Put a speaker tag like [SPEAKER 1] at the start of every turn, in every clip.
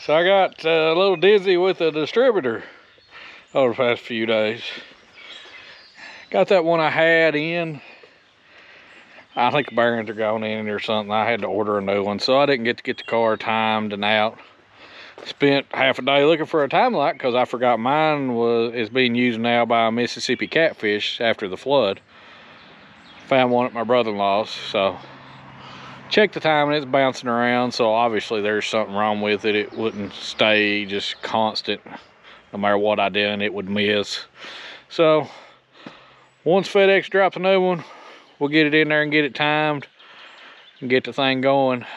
[SPEAKER 1] So I got a little dizzy with the distributor over the past few days. Got that one I had in. I think the bearings are going in or something. I had to order a new one, so I didn't get to get the car timed and out. Spent half a day looking for a time lock because I forgot mine is being used now by a Mississippi catfish after the flood. Found one at my brother-in-law's, so checked the time and it's bouncing around, so obviously there's something wrong with it. It wouldn't stay just constant. No matter what I did, it would miss. So once FedEx drops a new one, we'll get it in there and get it timed and get the thing going.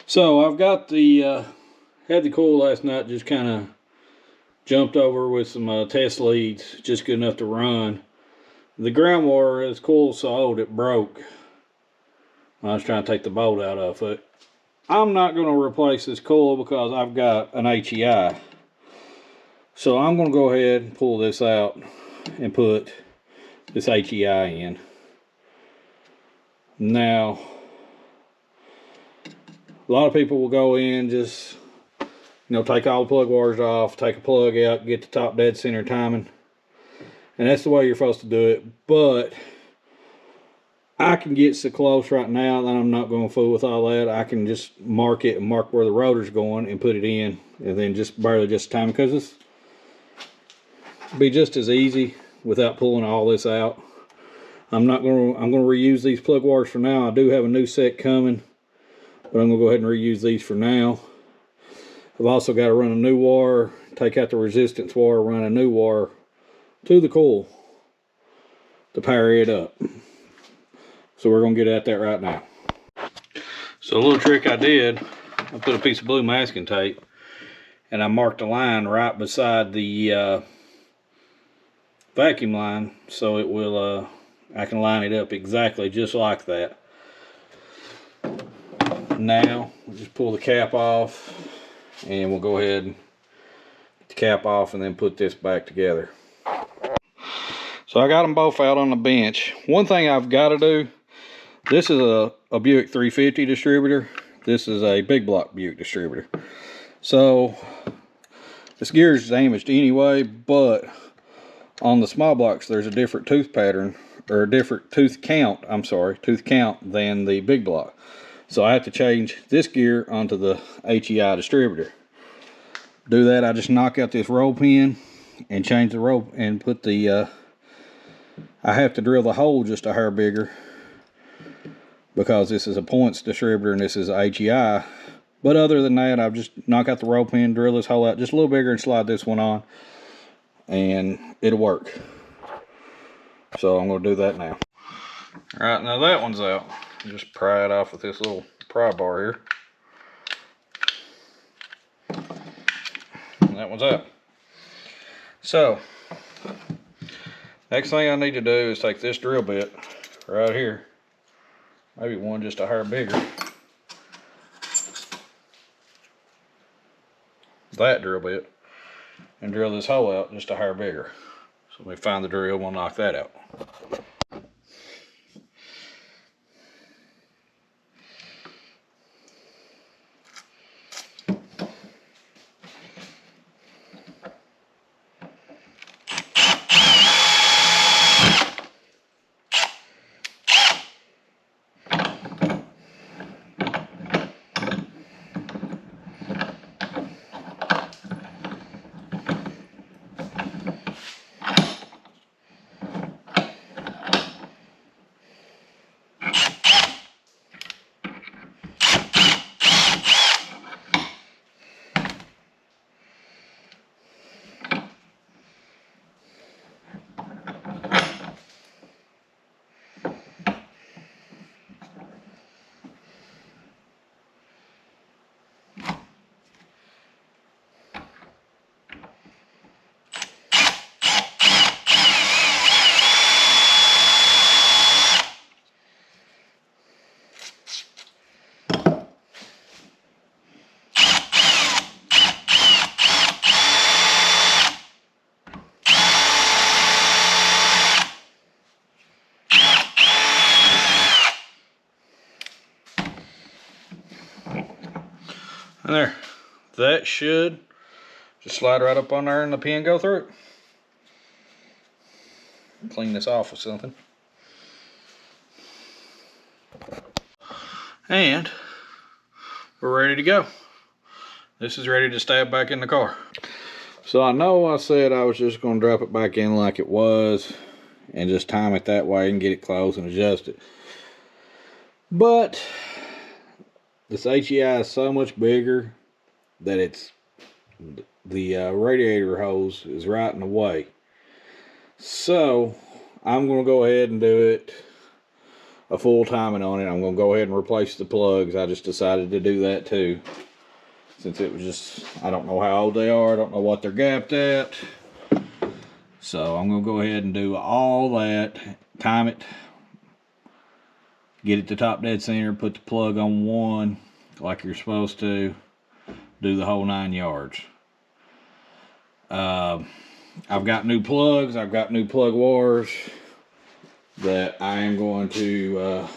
[SPEAKER 1] So I've got the, had the coil last night, just kind of jumped over with some test leads, just good enough to run. The ground wire, as coil so old, it broke. I was trying to take the bolt out of it. I'm not going to replace this coil because I've got an HEI. So I'm going to go ahead and pull this out and put this HEI in. Now, a lot of people will go in, just, take all the plug wires off, take a plug out, get the top dead center timing. And that's the way you're supposed to do it. But I can get so close right now that I'm not going to fool with all that. I can just mark it and mark where the rotor's going and put it in. And then just barely just time, because it's be just as easy without pulling all this out. I'm going to reuse these plug wires for now. I do have a new set coming, but I'm going to go ahead and reuse these for now. I've also got to run a new wire, take out the resistance wire, run a new wire to the coil to power it up. So we're going to get at that right now. So a little trick I did, I put a piece of blue masking tape and I marked a line right beside the vacuum line, so it will, I can line it up exactly just like that. Now we'll just pull the cap off and we'll go ahead and get the cap off and then put this back together. So I got them both out on the bench. One thing I've got to do, this is a Buick 350 distributor. This is a big block Buick distributor. So this gear is damaged anyway, but on the small blocks there's a different tooth pattern, or a different tooth count, tooth count than the big block. So I have to change this gear onto the HEI distributor. Do that, I just knock out this roll pin and change the roll and put the, I have to drill the hole just a hair bigger because this is a points distributor and this is a HEI. But other than that, I've just knock out the roll pin, drill this hole out just a little bigger and slide this one on and it'll work. So I'm going to do that now. Alright, now that one's out. Just pry it off with this little pry bar here. And that one's out. So, next thing I need to do is take this drill bit right here, maybe one just a hair bigger, that drill bit, and drill this hole out just a hair bigger. So let me find the drill, we'll knock that out. that should just slide right up on there and the pin go through. Clean this off with something. And we're ready to go. This is ready to stab back in the car. So I know I said I was just going to drop it back in like it was and just time it that way and get it close and adjust it. But this HEI is so much bigger that it's the radiator hose is right in the way. So I'm going to go ahead and do it a full timing on it. I'm going to go ahead and replace the plugs. I just decided to do that too, since it was just, I don't know how old they are, I don't know what they're gapped at. So I'm going to go ahead and do all that, time it, get it to top dead center, put the plug on one like you're supposed to, do the whole 9 yards. I've got new plugs, I've got new plug wires that I am going to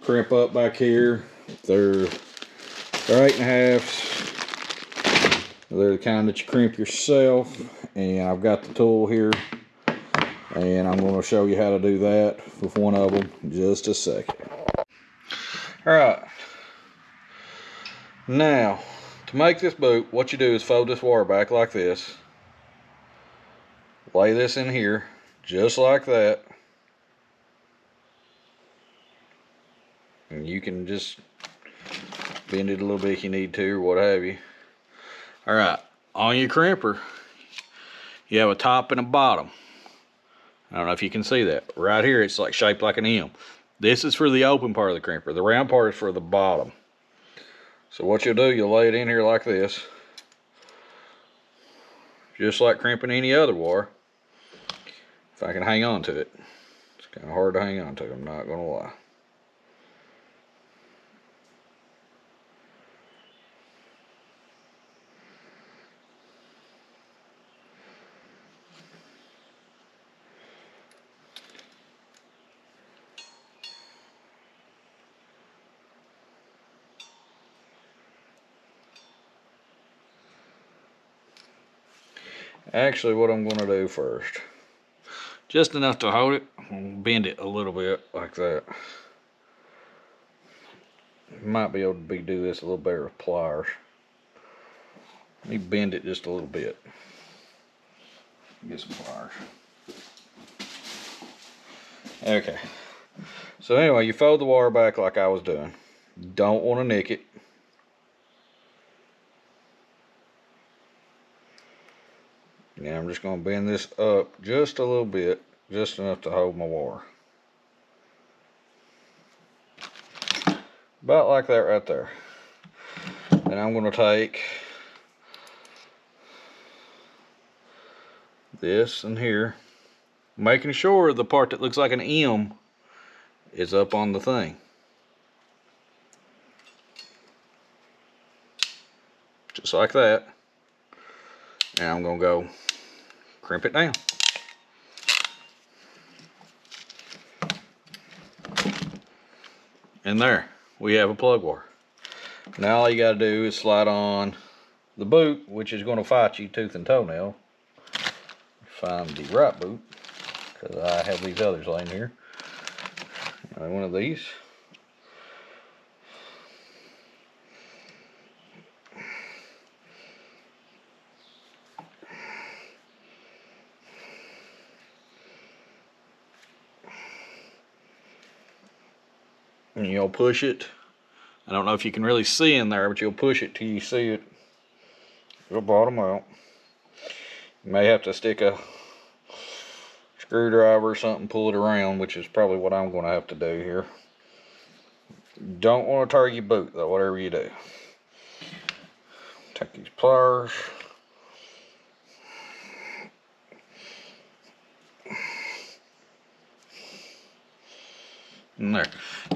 [SPEAKER 1] crimp up back here. They're 8.5s. They're the kind that you crimp yourself, and I've got the tool here, and I'm going to show you how to do that with one of them in just a second. Alright, now to make this boot, what you do is fold this wire back like this, lay this in here just like that, and you can just bend it a little bit if you need to or what have you. Alright, on your crimper you have a top and a bottom. I don't know if you can see that. Right here it's like shaped like an M. This is for the open part of the crimper. The round part is for the bottom. So what you'll do, you'll lay it in here like this, just like crimping any other wire. If I can hang on to it. It's kind of hard to hang on to, I'm not gonna lie. Actually, what I'm going to do first, just enough to hold it, I'm going to bend it a little bit like that. Might be able to do this a little better with pliers. Let me bend it just a little bit. Get some pliers. Okay. So anyway, you fold the wire back like I was doing. Don't want to nick it. Now I'm just going to bend this up just a little bit, just enough to hold my wire. About like that right there. Then I'm going to take this and here, making sure the part that looks like an M is up on the thing. Just like that. Now I'm going to go crimp it down. And there, we have a plug wire. Now all you got to do is slide on the boot, which is going to fight you tooth and toenail. Find the right boot, because I have these others laying here. One of these. And you'll push it. I don't know if you can really see in there, but you'll push it till you see it. It'll bottom out. You may have to stick a screwdriver or something, pull it around, which is probably what I'm going to have to do here. Don't want to tear your boot though, whatever you do. Take these pliers. In there.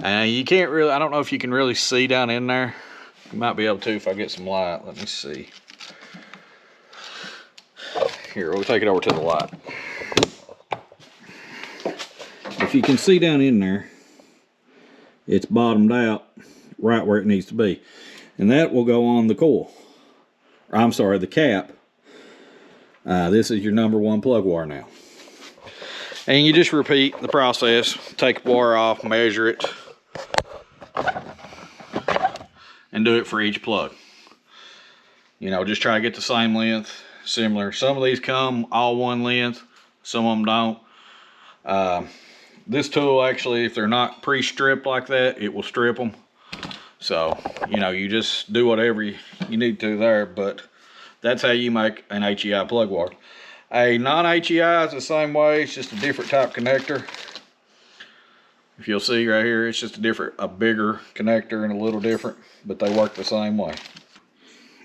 [SPEAKER 1] And you can't really, I don't know if you can really see down in there. You might be able to if I get some light. Let me see. Here, we'll take it over to the light. If you can see down in there, it's bottomed out right where it needs to be. And that will go on the coil. I'm sorry, the cap. This is your number 1 plug wire now. And you just repeat the process. Take the wire off, measure it, and do it for each plug. You know, just try to get the same length, similar. Some of these come all one length, some of them don't. This tool actually, if they're not pre-stripped like that, it will strip them. So, you know, you just do whatever you need to there, but that's how you make an HEI plug wire. A non-HEI is the same way, it's just a different type connector. If you'll see right here, it's just a bigger connector and a little different, but they work the same way.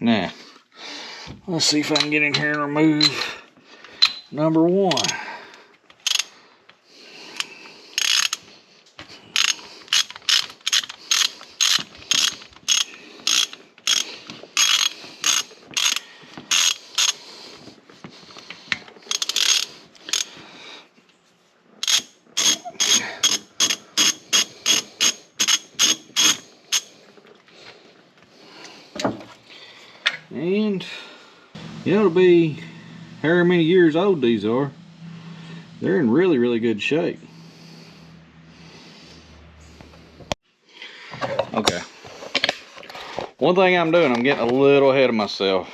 [SPEAKER 1] Now, let's see if I can get in here and remove number 1. And it'll be however many years old these are. They're in really, really good shape. Okay. One thing I'm doing, I'm getting a little ahead of myself.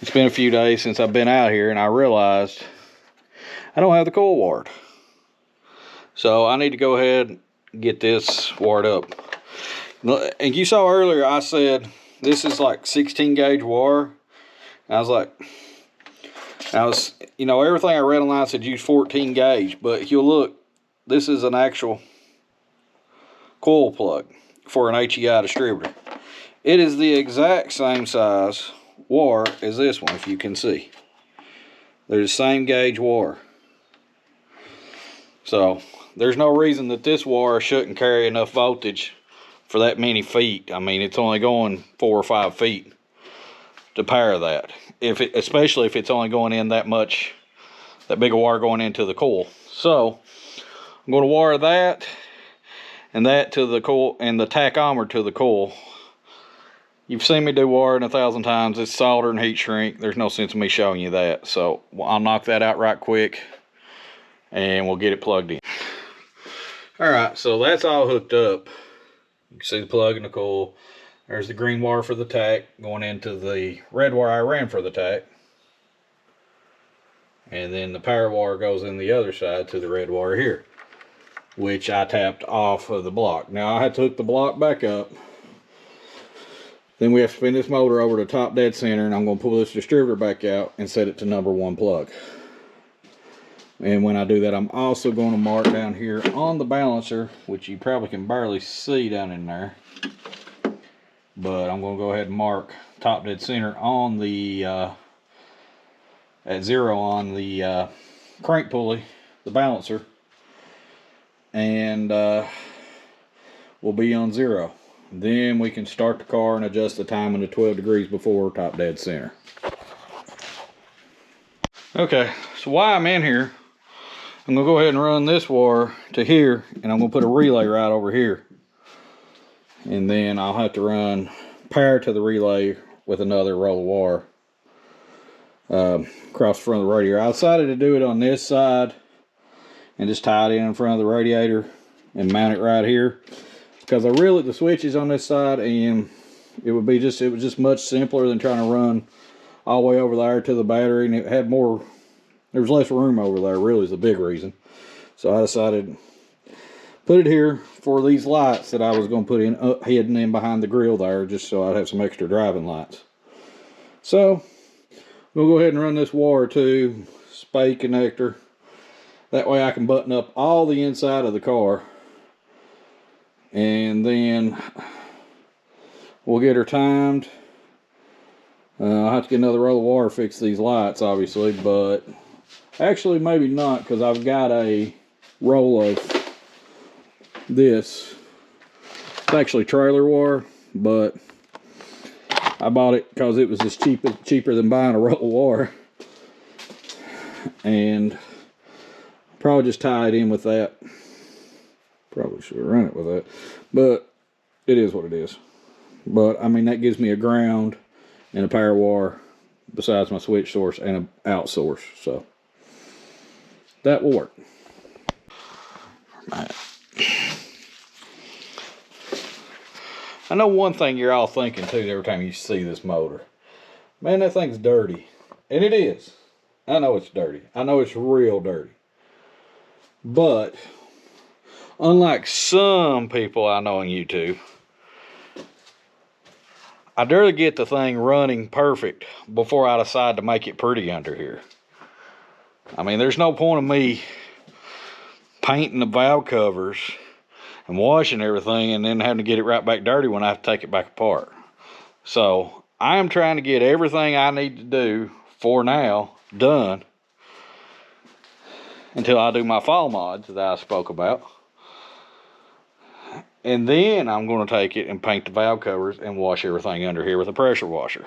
[SPEAKER 1] It's been a few days since I've been out here and I realized I don't have the coil wired. So I need to go ahead and get this wired up. And you saw earlier I said this is like 16 gauge wire. And I was you know, everything I read online said use 14 gauge, but if you'll look, this is an actual coil plug for an HEI distributor. It is the exact same size wire as this one, if you can see. They're the same gauge wire. So there's no reason that this wire shouldn't carry enough voltage for that many feet. I mean, it's only going 4 or 5 feet to power that. Especially if it's only going in that big a wire going into the coil. So I'm going to wire that and that to the coil and the tachometer to the coil. You've seen me do wiring 1,000 times. It's solder and heat shrink. There's no sense in me showing you that. So I'll knock that out right quick and we'll get it plugged in. Alright, so that's all hooked up. You can see the plug and the coil. There's the green wire for the tack going into the red wire I ran for the tack. And then the power wire goes in the other side to the red wire here, which I tapped off of the block. Now I had to hook the block back up. Then we have to spin this motor over to top dead center, and I'm going to pull this distributor back out and set it to number 1 plug. And when I do that, I'm also going to mark down here on the balancer, which you probably can barely see down in there. But I'm going to go ahead and mark top dead center on the, at 0 on the crank pulley, the balancer. And we'll be on 0. Then we can start the car and adjust the timing to 12 degrees before top dead center. Okay, so while I'm in here, I'm going to go ahead and run this wire to here, and I'm going to put a relay right over here. And then I'll have to run power to the relay with another roll of wire across the front of the radiator. I decided to do it on this side and just tie it in front of the radiator and mount it right here, because I reeled the switches on this side, and it was just much simpler than trying to run all the way over there to the battery, and it had more. There was less room over there, really, is the big reason. So I decided to put it here for these lights that I was going to put in hidden in behind the grill there, just so I'd have some extra driving lights. So we'll go ahead and run this wire to spade connector. That way I can button up all the inside of the car. And then we'll get her timed. I'll have to get another roll of wire to fix these lights, obviously, but actually maybe not, because I've got a roll of this. It's actually trailer wire, but I bought it because it was just cheaper than buying a roll of wire. And probably just tie it in with that. Probably should have run it with that, but it is what it is. But I mean, that gives me a ground and a power wire besides my switch source and an out source. So that will work. Right. I know one thing you're all thinking too every time you see this motor. Man, that thing's dirty. And it is. I know it's dirty. I know it's real dirty. But unlike some people I know on YouTube, I'd rather get the thing running perfect before I decide to make it pretty under here. I mean, there's no point of me painting the valve covers and washing everything and then having to get it right back dirty when I have to take it back apart. So I am trying to get everything I need to do for now done until I do my fall mods that I spoke about. And then I'm going to take it and paint the valve covers and wash everything under here with a pressure washer.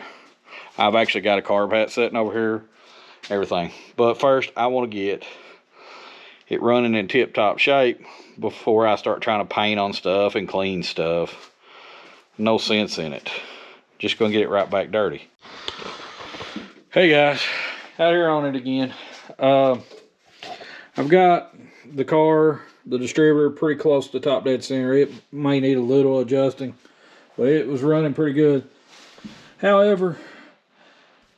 [SPEAKER 1] I've actually got a carb hat sitting over here, everything. But first I want to get it running in tip-top shape before I start trying to paint on stuff and clean stuff. No sense in it. Just gonna get it right back dirty. Hey guys, out here on it again. I've got the car, the distributor, pretty close to top dead center. It may need a little adjusting, but it was running pretty good. However,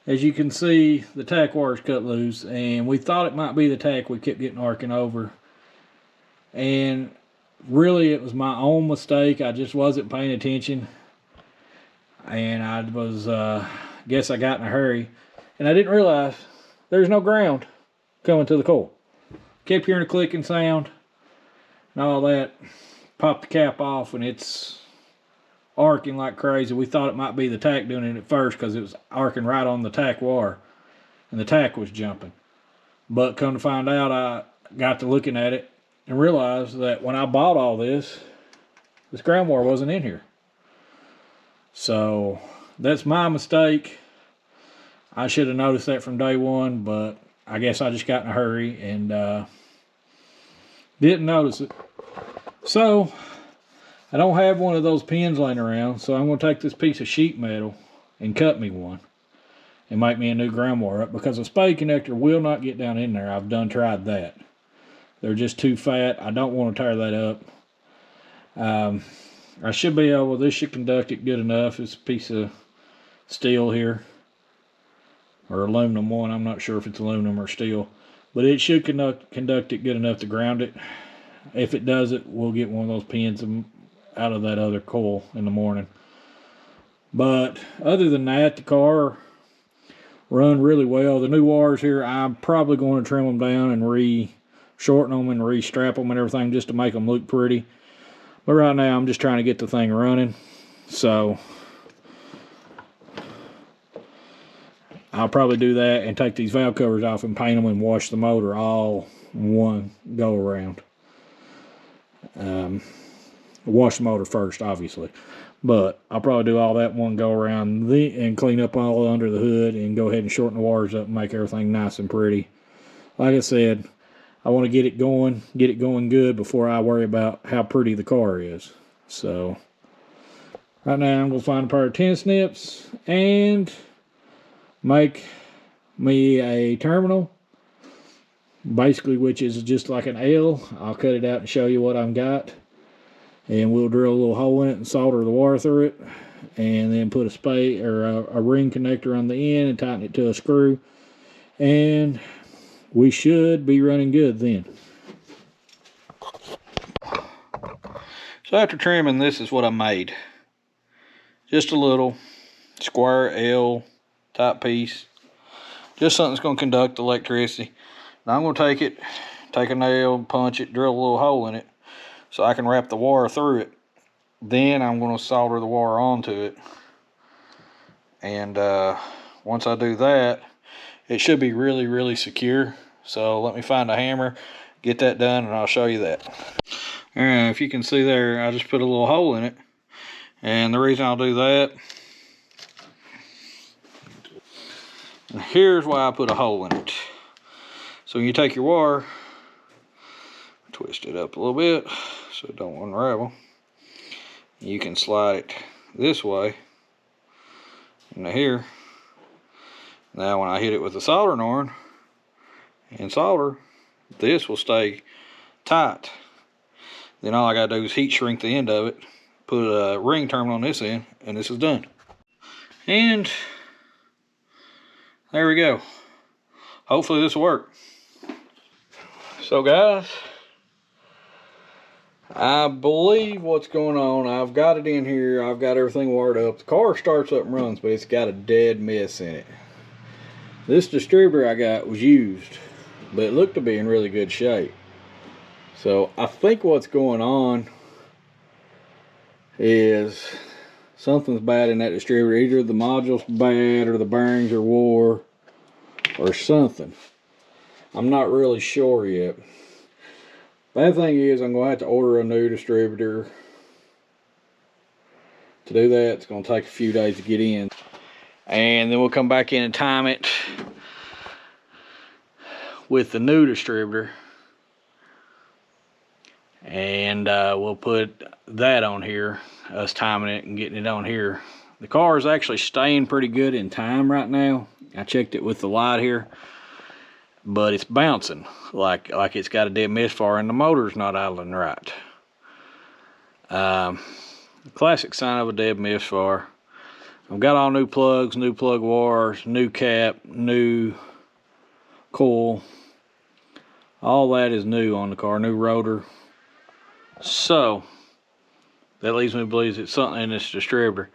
[SPEAKER 1] as you can see, the tack wire's cut loose, and we thought it might be the tack. We kept getting arcing over, and really it was my own mistake. I just wasn't paying attention, and I was guess I got in a hurry, and I didn't realize there's no ground coming to the coil. Kept hearing a clicking sound and all that. Popped the cap off, and it's arcing like crazy. We thought it might be the tack doing it at first because it was arcing right on the tack wire, and the tack was jumping. But come to find out, I got to looking at it and realized that when I bought all this ground wire wasn't in here. So that's my mistake. I should have noticed that from day one, but I guess I just got in a hurry and didn't notice it. So I don't have one of those pins laying around, so I'm going to take this piece of sheet metal and cut me one and make me a new ground wire up, because a spade connector will not get down in there. I've done tried that. They're just too fat. I don't want to tear that up. I should be able, this should conduct it good enough. It's a piece of steel here, or aluminum one. I'm not sure if it's aluminum or steel, but it should conduct it good enough to ground it. If it doesn't, we'll get one of those pins out of that other coil in the morning. But other than that, the car run really well. The new wires here, I'm probably going to trim them down and re-shorten them and re-strap them and everything just to make them look pretty. But right now, I'm just trying to get the thing running. So I'll probably do that and take these valve covers off and paint them and wash the motor all one go around. Wash the motor first, obviously, but I'll probably do all that one go around and clean up all under the hood and go ahead and shorten the wires up and make everything nice and pretty. Like I said, I want to get it going good before I worry about how pretty the car is. So right now I'm going to find a pair of 10 snips and make me a terminal, basically, which is just like an L. I'll cut it out and show you what I've got, and we'll drill a little hole in it and solder the wire through it, and then put a spade or a ring connector on the end and tighten it to a screw, and we should be running good then. So after trimming, this is what I made. Just a little square L type piece, just something that's going to conduct electricity. Now I'm going to take a nail, punch it, drill a little hole in it so I can wrap the wire through it. Then I'm going to solder the wire onto it, and once I do that, it should be really, really secure. So let me find a hammer, get that done, and I'll show you that. Alright, if you can see there, I just put a little hole in it, and the reason I'll do that, and here's why I put a hole in it. So when you take your wire, twist it up a little bit so it don't unravel. You can slide it this way into here, Now when I hit it with the soldering iron and solder, this will stay tight. Then all I gotta do is heat shrink the end of it, put a ring terminal on this end, and this is done. And there we go. Hopefully this will work. So guys, I believe what's going on, I've got it in here, I've got everything wired up. The car starts up and runs, but it's got a dead mess in it. This distributor I got was used, but it looked to be in really good shape. So I think what's going on is something's bad in that distributor. Either the module's bad or the bearings are wore or something. I'm not really sure yet. Bad thing is I'm going to have to order a new distributor. To do that, it's going to take a few days to get in. And then we'll come back in and time it with the new distributor. And we'll put that on here, us timing it and getting it on here. The car is actually staying pretty good in time right now. I checked it with the light here, but it's bouncing like it's got a dead misfire, and the motor's not idling right. Classic sign of a dead misfire. I've got all new plugs, new plug wires, new cap, new coil. All that is new on the car, new rotor. So that leads me to believe it's something in this distributor.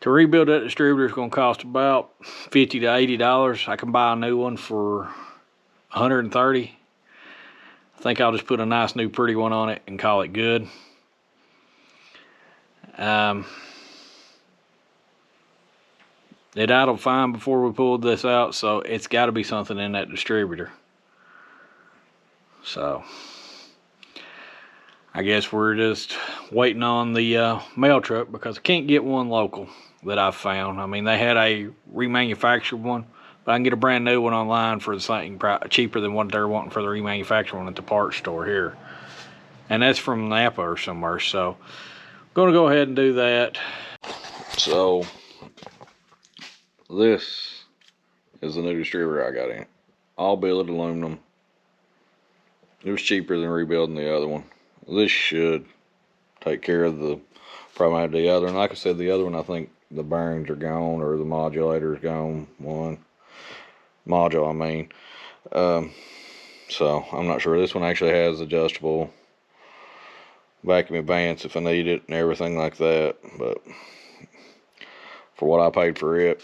[SPEAKER 1] To rebuild that distributor is going to cost about $50 to $80. I can buy a new one for $130. I think I'll just put a nice new pretty one on it and call it good. It idled fine before we pulled this out, so it's got to be something in that distributor. So I guess we're just waiting on the mail truck, because I can't get one local that I've found. I mean, they had a remanufactured one, but I can get a brand new one online for the same price, cheaper than what they're wanting for the remanufactured one at the parts store here. And that's from Napa or somewhere. So I'm going to go ahead and do that. So this is the new distributor I got in. All billet aluminum. It was cheaper than rebuilding the other one. This should take care of the problem I had the other. And like I said, the other one, I think the bearings are gone, or the modulator's gone. One module, I mean. So I'm not sure. This one actually has adjustable vacuum advance if I need it and everything like that. But for what I paid for it,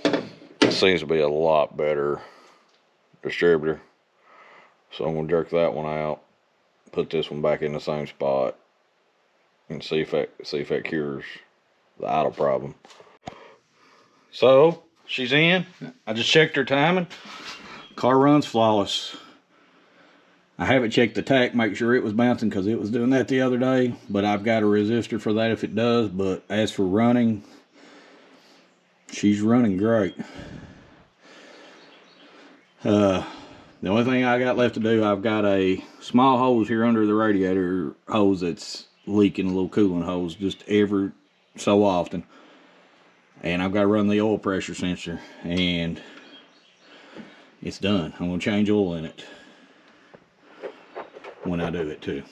[SPEAKER 1] it seems to be a lot better distributor. So I'm gonna jerk that one out, put this one back in the same spot, and see if that cures the idle problem. So she's in. I just checked her timing. Car runs flawless. I haven't checked the tach, make sure it was bouncing, because it was doing that the other day, but I've got a resistor for that if it does. But as for running, she's running great. The only thing I got left to do, I've got a small hose here under the radiator hose that's leaking, a little coolant hose, just every so often. And I've got to run the oil pressure sensor, and it's done. I'm going to change oil in it when I do it too.